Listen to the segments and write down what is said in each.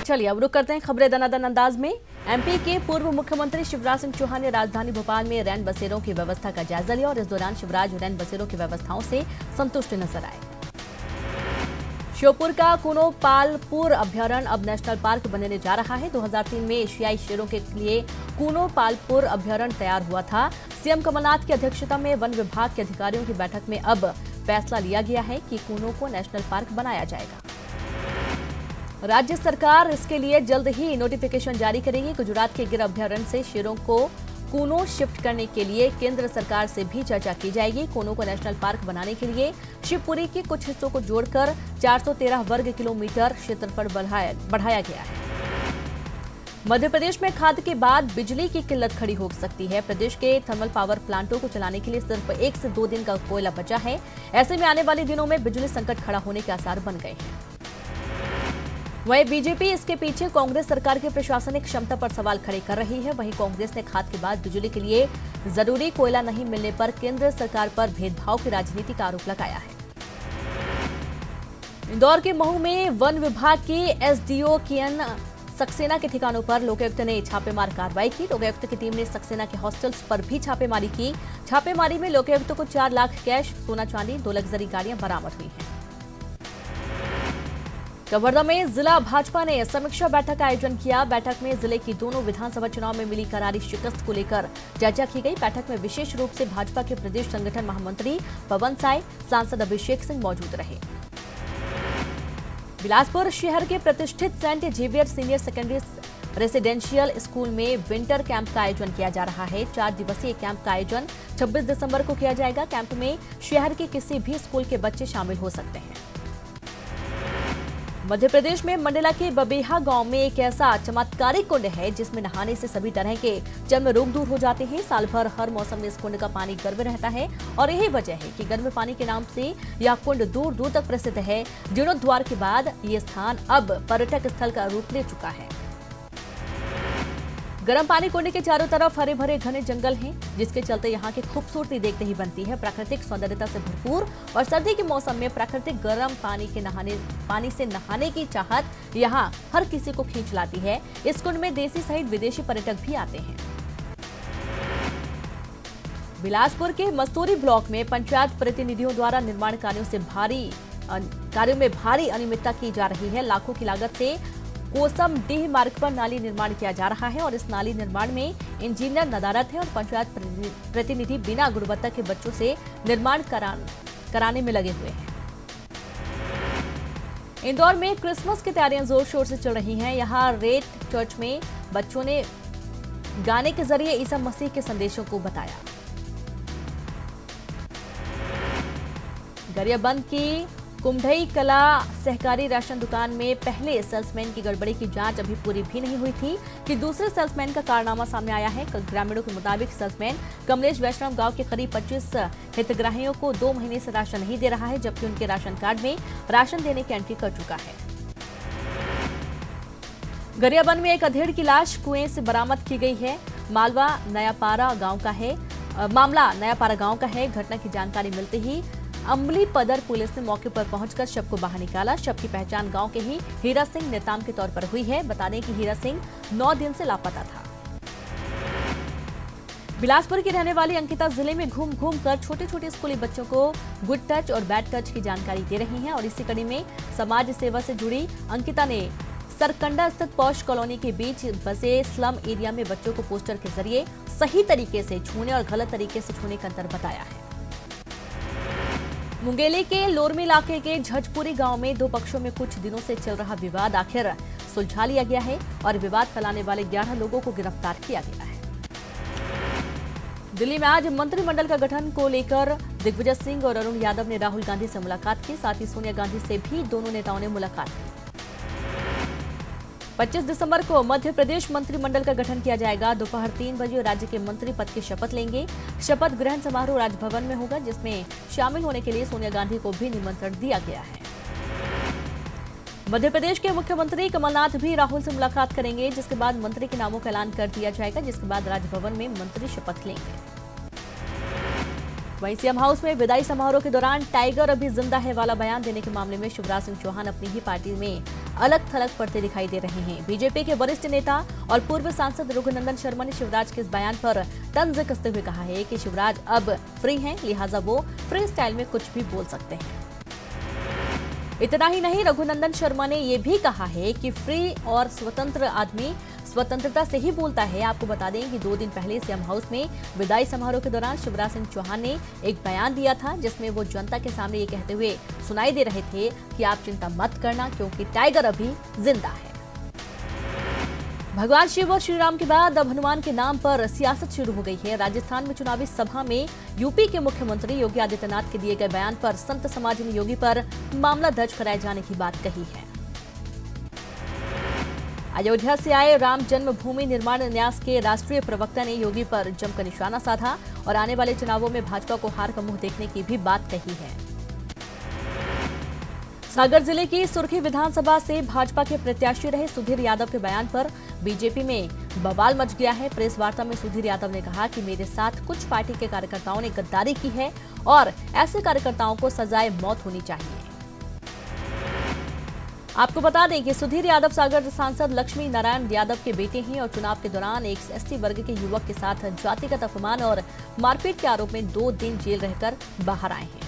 चलिए अब रुक करते हैं खबरें दनादन अंदाज में। एमपी के पूर्व मुख्यमंत्री शिवराज सिंह चौहान ने राजधानी भोपाल में रैन बसेरों की व्यवस्था का जायजा लिया और इस दौरान शिवराज रैन बसेरों की व्यवस्थाओं से संतुष्ट नजर आए। श्योपुर का कूनो पालपुर अभ्यारण्य अब नेशनल पार्क बनने जा रहा है। 2003 में एशियाई शेरों के लिए कूनो पालपुर अभ्यारण्य तैयार हुआ था। सीएम कमलनाथ की अध्यक्षता में वन विभाग के अधिकारियों की बैठक में अब फैसला लिया गया है कि कूनो को नेशनल पार्क बनाया जाएगा। राज्य सरकार इसके लिए जल्द ही नोटिफिकेशन जारी करेगी। गुजरात के गिर अभ्यारण्य से शेरों को कूनो शिफ्ट करने के लिए केंद्र सरकार से भी चर्चा की जाएगी। कूनो को नेशनल पार्क बनाने के लिए शिवपुरी के कुछ हिस्सों को जोड़कर 413 वर्ग किलोमीटर क्षेत्रफल बढ़ाया गया है। मध्य प्रदेश में खाद के बाद बिजली की किल्लत खड़ी हो सकती है। प्रदेश के थर्मल पावर प्लांटों को चलाने के लिए सिर्फ 1 से 2 दिन का कोयला बचा है। ऐसे में आने वाले दिनों में बिजली संकट खड़ा होने के आसार बन गए हैं। वहीं बीजेपी इसके पीछे कांग्रेस सरकार की प्रशासनिक क्षमता पर सवाल खड़े कर रही है। वहीं कांग्रेस ने खाद के बाद बिजली के लिए जरूरी कोयला नहीं मिलने पर केंद्र सरकार पर भेदभाव की राजनीति का आरोप लगाया है। इंदौर के महू में वन विभाग के एसडीओ कियन सक्सेना के ठिकानों पर लोकायुक्त ने छापेमार कार्रवाई की। लोकायुक्त की टीम ने सक्सेना के हॉस्टल्स पर भी छापेमारी की। छापेमारी में लोकायुक्त को 4 लाख कैश, सोना चांदी, 2 लग्जरी गाड़ियां बरामद हुई हैं। कवर्धा में जिला भाजपा ने समीक्षा बैठक का आयोजन किया। बैठक में जिले की दोनों विधानसभा चुनाव में मिली करारी शिकस्त को लेकर चर्चा की गई। बैठक में विशेष रूप से भाजपा के प्रदेश संगठन महामंत्री पवन साय, सांसद अभिषेक सिंह मौजूद रहे। बिलासपुर शहर के प्रतिष्ठित Saint Xavier senior secondary residential school में विंटर कैंप का आयोजन किया जा रहा है। 4 दिवसीय कैंप का आयोजन 26 दिसंबर को किया जाएगा। कैंप में शहर के किसी भी स्कूल के बच्चे शामिल हो सकते हैं। मध्य प्रदेश में मंडला के बबेहा गांव में एक ऐसा चमत्कारिक कुंड है जिसमें नहाने से सभी तरह के चर्म रोग दूर हो जाते हैं। साल भर हर मौसम में इस कुंड का पानी गर्म रहता है और यही वजह है कि गर्म पानी के नाम से यह कुंड दूर दूर तक प्रसिद्ध है। जीर्णोद्वार के बाद ये स्थान अब पर्यटक स्थल का रूप ले चुका है। गर्म पानी कुंड के चारों तरफ हरे भरे घने जंगल हैं, जिसके चलते यहाँ की खूबसूरती देखते ही बनती है। प्राकृतिक सौंदर्यता से भरपूर और सर्दी के मौसम में प्राकृतिक गर्म पानी से नहाने की चाहत यहाँ हर किसी को खींच लाती है। इस कुंड में देसी सहित विदेशी पर्यटक भी आते हैं। बिलासपुर के मस्तूरी ब्लॉक में पंचायत प्रतिनिधियों द्वारा निर्माण कार्यों में भारी अनियमितता की जा रही है। लाखों की लागत से कोसम डीह मार्ग पर नाली निर्माण किया जा रहा है और इस नाली निर्माण में इंजीनियर नदारत है और पंचायत प्रतिनिधि बिना गुणवत्ता के बच्चों से निर्माण कराने में लगे हुए हैं। इंदौर में क्रिसमस की तैयारियां जोर शोर से चल रही हैं। यहाँ रेड चर्च में बच्चों ने गाने के जरिए ईसा मसीह के संदेशों को बताया। गरियाबंद की कुंभई कला सहकारी राशन दुकान में पहले सेल्समैन की गड़बड़ी की जांच अभी पूरी भी नहीं हुई थी कि दूसरे सेल्समैन का कारनामा सामने आया है। ग्रामीणों के मुताबिक सेल्समैन कमलेश वैष्णव गांव के करीब 25 हितग्राहियों को 2 महीने से राशन नहीं दे रहा है, जबकि उनके राशन कार्ड में राशन देने की एंट्री कर चुका है। गरियाबंद में एक अधेड़ की लाश कुएं से बरामद की गई है। मामला नयापारा गांव का है। घटना की जानकारी मिलते ही अमली पदर पुलिस ने मौके पर पहुंचकर शव को बाहर निकाला। शव की पहचान गांव के ही हीरा सिंह नेताम के तौर पर हुई है। बता दें कि हीरा सिंह 9 दिन से लापता था। बिलासपुर की रहने वाली अंकिता जिले में घूम घूम कर छोटे छोटे स्कूली बच्चों को गुड टच और बैड टच की जानकारी दे रही हैं और इसी कड़ी में समाज सेवा से जुड़ी अंकिता ने सरकंडा स्थित पॉश कॉलोनी के बीच बसे स्लम एरिया में बच्चों को पोस्टर के जरिए सही तरीके से छूने और गलत तरीके से छूने का अंतर बताया है। मुंगेली के लोरमी इलाके के झजपुरी गांव में 2 पक्षों में कुछ दिनों से चल रहा विवाद आखिर सुलझा लिया गया है और विवाद फैलाने वाले 11 लोगों को गिरफ्तार किया गया है। दिल्ली में आज मंत्रिमंडल का गठन को लेकर दिग्विजय सिंह और अरुण यादव ने राहुल गांधी से मुलाकात की। साथ ही सोनिया गांधी से भी दोनों नेताओं ने मुलाकात की। 25 दिसंबर को मध्य प्रदेश मंत्रिमंडल का गठन किया जाएगा। दोपहर 3 बजे राज्य के मंत्री पद की शपथ लेंगे। शपथ ग्रहण समारोह राजभवन में होगा, जिसमें शामिल होने के लिए सोनिया गांधी को भी निमंत्रण दिया गया है। मध्य प्रदेश के मुख्यमंत्री कमलनाथ भी राहुल से मुलाकात करेंगे, जिसके बाद मंत्री के नामों का ऐलान कर दिया जाएगा, जिसके बाद राजभवन में मंत्री शपथ लेंगे। वहीं सीएम हाउस में विदाई समारोह के दौरान टाइगर अभी जिंदा है वाला बयान देने के मामले में शिवराज सिंह चौहान अपनी ही पार्टी में अलग थलग पड़ते दिखाई दे रहे हैं। बीजेपी के वरिष्ठ नेता और पूर्व सांसद रघुनंदन शर्मा ने शिवराज के इस बयान पर तंज कसते हुए कहा है कि शिवराज अब फ्री हैं, लिहाजा वो फ्री स्टाइल में कुछ भी बोल सकते हैं। इतना ही नहीं, रघुनंदन शर्मा ने ये भी कहा है कि फ्री और स्वतंत्र आदमी स्वतंत्रता से ही बोलता है। आपको बता दें कि 2 दिन पहले सीएम हाउस में विदाई समारोह के दौरान शिवराज सिंह चौहान ने एक बयान दिया था, जिसमें वो जनता के सामने ये कहते हुए सुनाई दे रहे थे कि आप चिंता मत करना, क्योंकि टाइगर अभी जिंदा है। भगवान शिव और श्री राम के बाद अब हनुमान के नाम पर सियासत शुरू हो गई है। राजस्थान में चुनावी सभा में यूपी के मुख्यमंत्री योगी आदित्यनाथ के दिए गए बयान पर संत समाज ने योगी पर मामला दर्ज कराए जाने की बात कही है। अयोध्या से आए राम जन्मभूमि निर्माण न्यास के राष्ट्रीय प्रवक्ता ने योगी पर जमकर निशाना साधा और आने वाले चुनावों में भाजपा को हार का मुंह देखने की भी बात कही है। सागर जिले की सुर्खी विधानसभा से भाजपा के प्रत्याशी रहे सुधीर यादव के बयान पर बीजेपी में बवाल मच गया है। प्रेस वार्ता में सुधीर यादव ने कहा कि मेरे साथ कुछ पार्टी के कार्यकर्ताओं ने गद्दारी की है और ऐसे कार्यकर्ताओं को सजाए मौत होनी चाहिए। आपको बता दें कि सुधीर यादव सागर सांसद लक्ष्मी नारायण यादव के बेटे हैं और चुनाव के दौरान एक एसटी वर्ग के युवक के साथ जातिगत अपमान और मारपीट के आरोप में 2 दिन जेल रहकर बाहर आए हैं।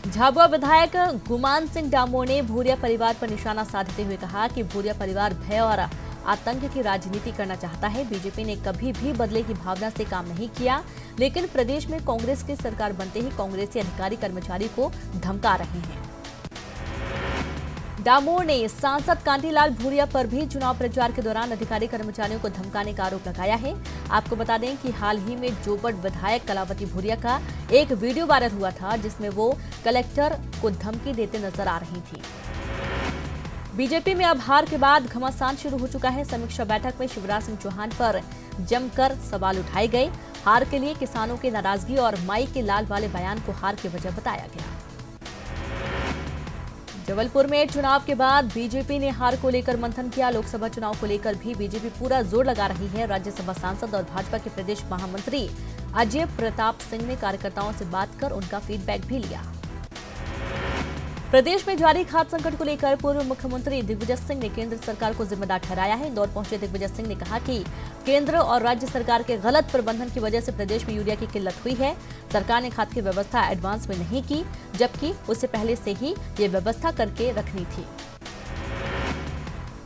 झाबुआ विधायक गुमान सिंह डामोर ने भूरिया परिवार पर निशाना साधते हुए कहा कि भूरिया परिवार भय और आतंक की राजनीति करना चाहता है। बीजेपी ने कभी भी बदले की भावना से काम नहीं किया, लेकिन प्रदेश में कांग्रेस की सरकार बनते ही कांग्रेसी अधिकारी कर्मचारी को धमका रहे हैं। डामोर ने सांसद कांतिलाल भूरिया पर भी चुनाव प्रचार के दौरान अधिकारी कर्मचारियों को धमकाने का आरोप लगाया है। आपको बता दें कि हाल ही में जोबट विधायक कलावती भूरिया का एक वीडियो वायरल हुआ था, जिसमें वो कलेक्टर को धमकी देते नजर आ रही थी। बीजेपी में अब हार के बाद घमासान शुरू हो चुका है। समीक्षा बैठक में शिवराज सिंह चौहान पर जमकर सवाल उठाए गए। हार के लिए किसानों की नाराजगी और माई के लाल वाले बयान को हार की वजह बताया गया। जबलपुर में चुनाव के बाद बीजेपी ने हार को लेकर मंथन किया। लोकसभा चुनाव को लेकर भी बीजेपी पूरा जोर लगा रही है। राज्यसभा सांसद और भाजपा के प्रदेश महामंत्री अजय प्रताप सिंह ने कार्यकर्ताओं से बात कर उनका फीडबैक भी लिया। प्रदेश में जारी खाद्य संकट को लेकर पूर्व मुख्यमंत्री दिग्विजय सिंह ने केंद्र सरकार को जिम्मेदार ठहराया है। इंदौर पहुंचे दिग्विजय सिंह ने कहा कि केंद्र और राज्य सरकार के गलत प्रबंधन की वजह से प्रदेश में यूरिया की किल्लत हुई है। सरकार ने खाद की व्यवस्था एडवांस में नहीं की, जबकि उससे पहले से ही ये व्यवस्था करके रखनी थी।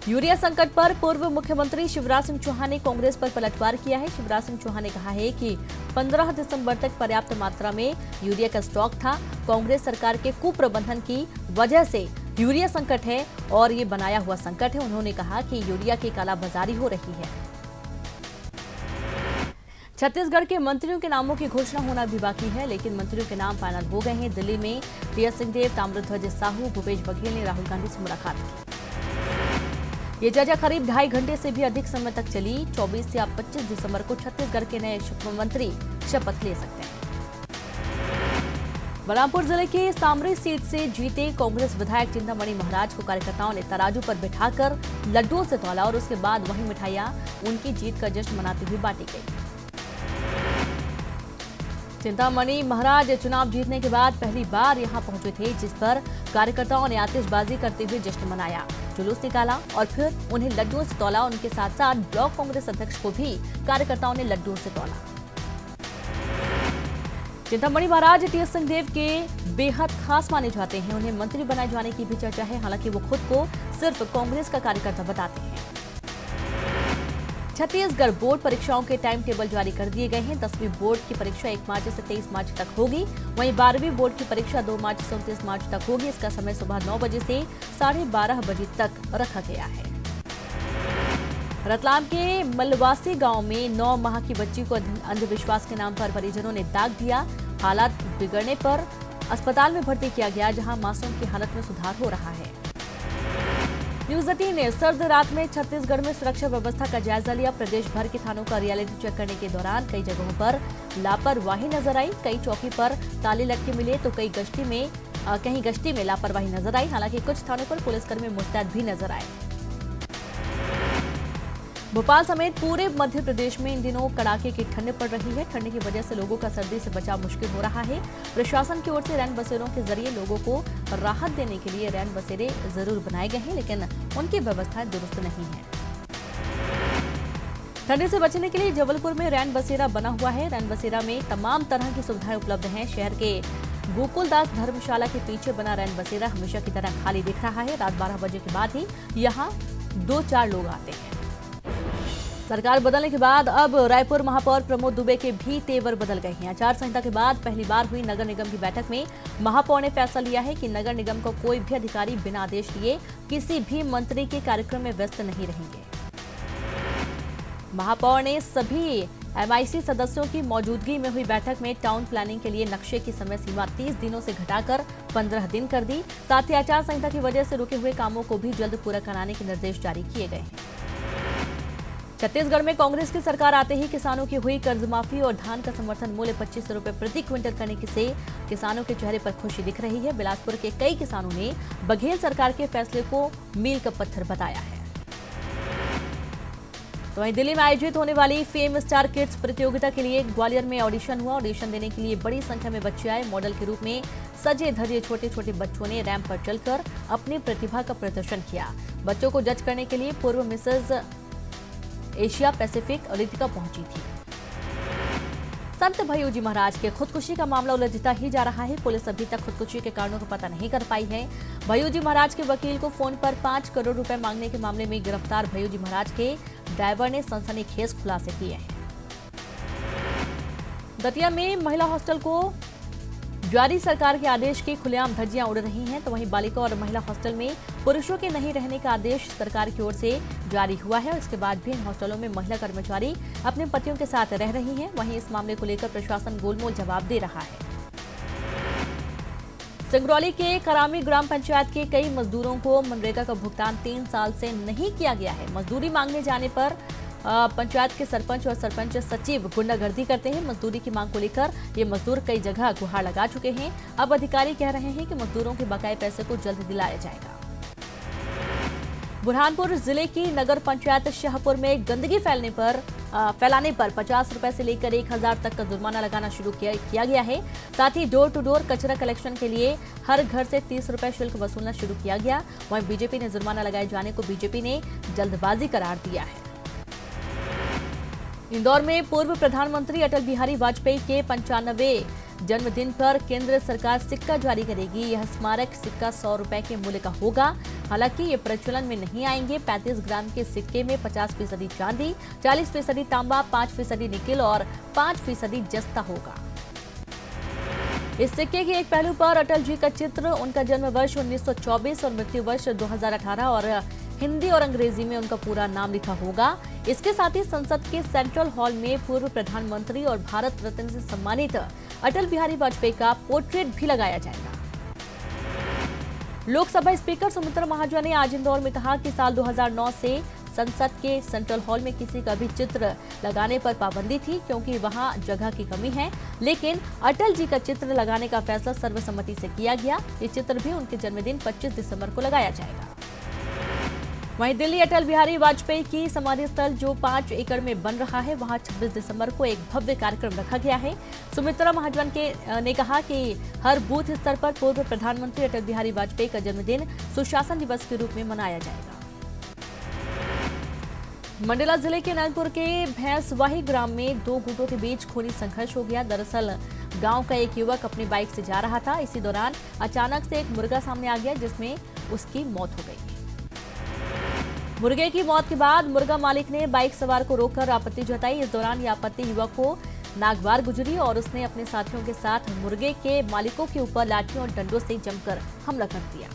यूरिया संकट पर पूर्व मुख्यमंत्री शिवराज सिंह चौहान ने कांग्रेस पर पलटवार किया है। शिवराज सिंह चौहान ने कहा है कि 15 दिसंबर तक पर्याप्त मात्रा में यूरिया का स्टॉक था। कांग्रेस सरकार के कुप्रबंधन की वजह से यूरिया संकट है और ये बनाया हुआ संकट है। उन्होंने कहा कि यूरिया की कालाबाजारी हो रही है। छत्तीसगढ़ के मंत्रियों के नामों की घोषणा होना भी बाकी है, लेकिन मंत्रियों के नाम फाइनल हो गए हैं। दिल्ली में टीएस सिंहदेव, ताम्रध्वज साहू, भूपेश बघेल ने राहुल गांधी से मुलाकात की। ये चर्चा करीब 2.5 घंटे से भी अधिक समय तक चली। 24 से 25 दिसंबर को छत्तीसगढ़ के नए मुख्यमंत्री शपथ ले सकते हैं। बलरामपुर जिले के सामरी सीट से जीते कांग्रेस विधायक चिंतामणि महाराज को कार्यकर्ताओं ने तराजू पर बिठाकर लड्डुओं से तौला और उसके बाद वही मिठाइयां उनकी जीत का जश्न मनाते हुए बांटी गई। चिंतामणि महाराज चुनाव जीतने के बाद पहली बार यहां पहुंचे थे, जिस पर कार्यकर्ताओं ने आतिशबाजी करते हुए जश्न मनाया, जुलूस निकाला और फिर उन्हें लड्डुओं से तौला। उनके साथ साथ ब्लॉक कांग्रेस अध्यक्ष को भी कार्यकर्ताओं ने लड्डुओं से तौला। चिंतामणि महाराज टीएस सिंहदेव के बेहद खास माने जाते हैं। उन्हें मंत्री बनाए जाने की भी चर्चा है, हालांकि वो खुद को सिर्फ कांग्रेस का कार्यकर्ता बताते हैं। छत्तीसगढ़ बोर्ड परीक्षाओं के टाइम टेबल जारी कर दिए गए हैं। 10वीं बोर्ड की परीक्षा 1 मार्च से 23 मार्च तक होगी। वहीं 12वीं बोर्ड की परीक्षा 2 मार्च से 29 मार्च तक होगी। इसका समय सुबह 9 बजे से 12:30 बजे तक रखा गया है। रतलाम के मलवासी गांव में 9 माह की बच्ची को अंधविश्वास के नाम पर परिजनों ने दाग दिया। हालात बिगड़ने पर अस्पताल में भर्ती किया गया, जहां मासूम की हालत में सुधार हो रहा है। न्यूज 18 ने सर्द रात में छत्तीसगढ़ में सुरक्षा व्यवस्था का जायजा लिया। प्रदेश भर के थानों का रियलिटी चेक करने के दौरान कई जगहों पर लापरवाही नजर आई। कई चौकी पर ताले लटके मिले तो कहीं गश्ती में लापरवाही नजर आई। हालांकि कुछ थानों पर पुलिसकर्मी मुस्तैद भी नजर आए। भोपाल समेत पूरे मध्य प्रदेश में इन दिनों कड़ाके की ठंड पड़ रही है। ठंड की वजह से लोगों का सर्दी से बचाव मुश्किल हो रहा है। प्रशासन की ओर से रैन बसेरों के जरिए लोगों को राहत देने के लिए रैन बसेरे जरूर बनाए गए हैं, लेकिन उनकी व्यवस्थाएं दुरुस्त नहीं है। ठंड से बचने के लिए जबलपुर में रैन बसेरा बना हुआ है। रैन बसेरा में तमाम तरह की सुविधाएं उपलब्ध हैं। शहर के गोकुलदास धर्मशाला के पीछे बना रैन बसेरा हमेशा की तरह खाली दिख रहा है। रात 12 बजे के बाद ही यहाँ 2-4 लोग आते हैं। सरकार बदलने के बाद अब रायपुर महापौर प्रमोद दुबे के भी तेवर बदल गए हैं। आचार संहिता के बाद पहली बार हुई नगर निगम की बैठक में महापौर ने फैसला लिया है कि नगर निगम को कोई भी अधिकारी बिना आदेश दिए किसी भी मंत्री के कार्यक्रम में व्यस्त नहीं रहेंगे। महापौर ने सभी MIC सदस्यों की मौजूदगी में हुई बैठक में टाउन प्लानिंग के लिए नक्शे की समय सीमा 30 दिनों से घटाकर 15 दिन कर दी। साथ ही आचार संहिता की वजह से रुके हुए कामों को भी जल्द पूरा कराने के निर्देश जारी किए गए हैं। छत्तीसगढ़ में कांग्रेस की सरकार आते ही किसानों की हुई कर्ज माफी और धान का समर्थन मूल्य 25 रुपए प्रति क्विंटल करने से किसानों के चेहरे पर खुशी दिख रही है। बिलासपुर के कई किसानों ने बघेल सरकार के फैसले को मील का पत्थर बताया है। तो वहीं दिल्ली में आयोजित होने वाली फेम स्टार किड्स प्रतियोगिता के लिए ग्वालियर में ऑडिशन हुआ। ऑडिशन देने के लिए बड़ी संख्या में बच्चे आए। मॉडल के रूप में सजे धजे छोटे छोटे बच्चों ने रैंप पर चलकर अपनी प्रतिभा का प्रदर्शन किया। बच्चों को जज करने के लिए पूर्व मिसेज एशिया पैसिफिक रितिका पहुंची थी। संत भय्यूजी महाराज के खुदकुशी का मामला उलझता ही जा रहा है। पुलिस अभी तक खुदकुशी के कारणों का पता नहीं कर पाई है। भय्यूजी महाराज के वकील को फोन पर 5 करोड़ रुपए मांगने के मामले में गिरफ्तार भय्यूजी महाराज के ड्राइवर ने सनसनीखेज खुलासे किए हैं। दतिया में महिला हॉस्टल को जारी सरकार के आदेश की खुलेआम धज्जियां उड़ रही हैं, तो वहीं बालिका और महिला हॉस्टल में पुरुषों के नहीं रहने का आदेश सरकार की ओर से जारी हुआ है। इसके बाद भी इन हॉस्टलों में महिला कर्मचारी अपने पतियों के साथ रह रही हैं। वहीं इस मामले को लेकर प्रशासन गोलमोल जवाब दे रहा है। सिंगरौली के करामी ग्राम पंचायत के कई मजदूरों को मनरेगा का भुगतान 3 साल से नहीं किया गया है। मजदूरी मांगने जाने पर पंचायत के सरपंच और सरपंच सचिव गुंडागर्दी करते हैं। मजदूरी की मांग को लेकर ये मजदूर कई जगह गुहार लगा चुके हैं। अब अधिकारी कह रहे हैं कि मजदूरों के बकाये पैसे को जल्द दिलाया जाएगा। बुरहानपुर जिले की नगर पंचायत शाहपुर में गंदगी फैलाने पर 50 रुपए से लेकर 1000 तक का जुर्माना लगाना शुरू किया गया है। साथ ही डोर टू डोर कचरा कलेक्शन के लिए हर घर से 30 रुपए शुल्क वसूलना शुरू किया गया। वहीं बीजेपी ने जुर्माना लगाए जाने को बीजेपी ने जल्दबाजी करार दिया है। इंदौर में पूर्व प्रधानमंत्री अटल बिहारी वाजपेयी के 95वें जन्मदिन पर केंद्र सरकार सिक्का जारी करेगी। यह स्मारक सिक्का 100 रुपए के मूल्य का होगा। हालांकि ये प्रचलन में नहीं आएंगे। 35 ग्राम के सिक्के में 50% चांदी, 40% तांबा, 5% निकिल और 5% जस्ता होगा। इस सिक्के के एक पहलू पर अटल जी का चित्र, उनका जन्म वर्ष 1924 और मृत्यु वर्ष 2018 और हिंदी और अंग्रेजी में उनका पूरा नाम लिखा होगा। इसके साथ ही संसद के सेंट्रल हॉल में पूर्व प्रधानमंत्री और भारत रत्न से सम्मानित अटल बिहारी वाजपेयी का पोर्ट्रेट भी लगाया जाएगा। लोकसभा स्पीकर सुमित्रा महाजन ने आज इंदौर में कहा कि साल 2009 से संसद के सेंट्रल हॉल में किसी का भी चित्र लगाने पर पाबंदी थी, क्योंकि वहां जगह की कमी है। लेकिन अटल जी का चित्र लगाने का फैसला सर्वसम्मति से किया गया। ये चित्र भी उनके जन्मदिन 25 दिसंबर को लगाया जाएगा। वहीं दिल्ली अटल बिहारी वाजपेयी की समाधि स्थल जो 5 एकड़ में बन रहा है, वहां 26 दिसंबर को एक भव्य कार्यक्रम रखा गया है। सुमित्रा महाजन ने कहा कि हर बूथ स्तर पर पूर्व प्रधानमंत्री अटल बिहारी वाजपेयी का जन्मदिन सुशासन दिवस के रूप में मनाया जाएगा। मंडला जिले के नैनपुर के भैंसवाही ग्राम में 2 गुटों के बीच खूनी संघर्ष हो गया। दरअसल गांव का एक युवक अपनी बाइक से जा रहा था। इसी दौरान अचानक से एक मुर्गा सामने आ गया, जिसमें उसकी मौत हो गई। मुर्गे की मौत के बाद मुर्गा मालिक ने बाइक सवार को रोककर आपत्ति जताई। इस दौरान यह आपत्ति युवक को नागवार गुजरी और उसने अपने साथियों के साथ मुर्गे के मालिकों के ऊपर लाठियों और डंडों से जमकर हमला कर दिया।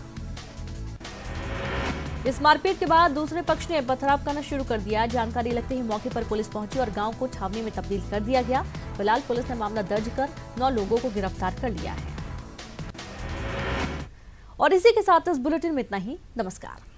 इस मारपीट के बाद दूसरे पक्ष ने पथराव करना शुरू कर दिया। जानकारी लगते ही मौके पर पुलिस पहुंची और गांव को छावनी में तब्दील कर दिया गया। फिलहाल पुलिस ने मामला दर्ज कर 9 लोगों को गिरफ्तार कर लिया है। और इसी के साथ इस बुलेटिन में इतना ही। नमस्कार।